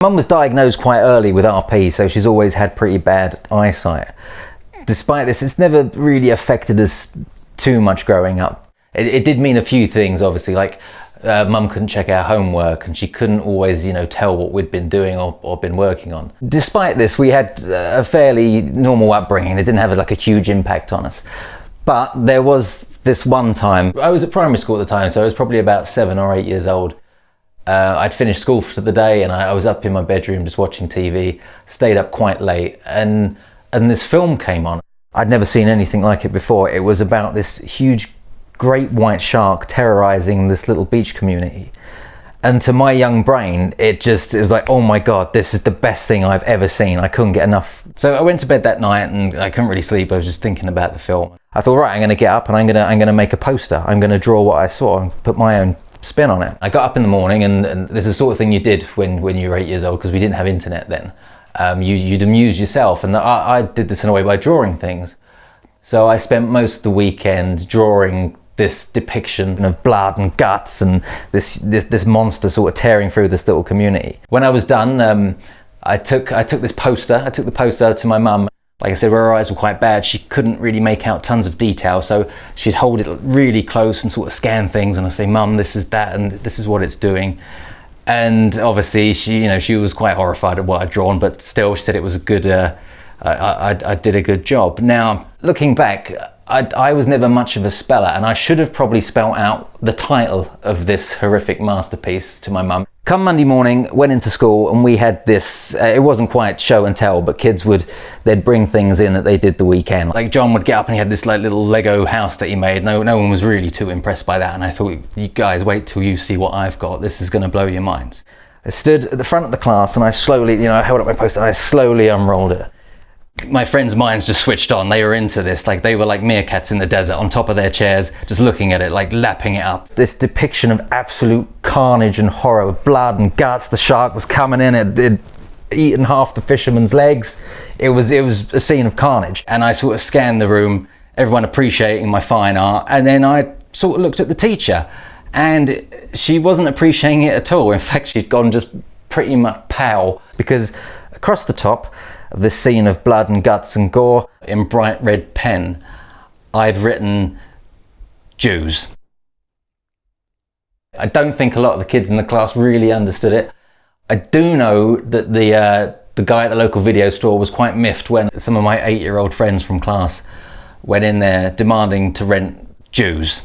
Mum was diagnosed quite early with RP, so she's always had pretty bad eyesight. Despite this, it's never really affected us too much growing up. It did mean a few things, obviously, like Mum couldn't check our homework and she couldn't always, tell what we'd been doing or been working on. Despite this, we had a fairly normal upbringing. It didn't have like a huge impact on us. But there was this one time, I was at primary school at the time, so I was probably about 7 or 8 years old. I'd finished school for the day and I was up in my bedroom just watching TV, stayed up quite late, and this film came on. I'd never seen anything like it before. It was about this huge great white shark terrorizing this little beach community. And to my young brain, it was like, oh my God, this is the best thing I've ever seen. I couldn't get enough. So I went to bed that night and I couldn't really sleep. I was just thinking about the film. I thought, right, I'm gonna get up and I'm gonna make a poster. I'm gonna draw what I saw and put my own spin on it. I got up in the morning, and this is the sort of thing you did when you were 8 years old, because we didn't have internet then. You'd amuse yourself, and I did this in a way by drawing things. So I spent most of the weekend drawing this depiction of blood and guts and this monster sort of tearing through this little community. When I was done, I took the poster to my mum. Like I said, where her eyes were quite bad, she couldn't really make out tons of detail, so she'd hold it really close and sort of scan things, and I'd say, Mum, this is that and this is what it's doing. And obviously she was quite horrified at what I'd drawn, but still she said it was a good, I did a good job. Now, looking back, I was never much of a speller, and I should have probably spelt out the title of this horrific masterpiece to my mum. Come Monday morning, went into school, and we had this, it wasn't quite show and tell, but kids they'd bring things in that they did the weekend. Like John would get up and he had this like little Lego house that he made. No one was really too impressed by that, and I thought, you guys wait till you see what I've got. This is gonna blow your minds. I stood at the front of the class and I slowly, I held up my poster and I slowly unrolled it. My friends' minds just switched on. They were into this, like they were like meerkats in the desert on top of their chairs, just looking at it, like lapping it up. This depiction of absolute carnage and horror, blood and guts. The shark was coming in, it'd eaten half the fisherman's legs. It was a scene of carnage. And I sort of scanned the room, everyone appreciating my fine art, and then I sort of looked at the teacher, and she wasn't appreciating it at all. In fact, she'd gone just pretty much pale, because across the top of this scene of blood and guts and gore, in bright red pen, I'd written Jews. I don't think a lot of the kids in the class really understood it. I do know that the guy at the local video store was quite miffed when some of my 8-year-old friends from class went in there demanding to rent Jews.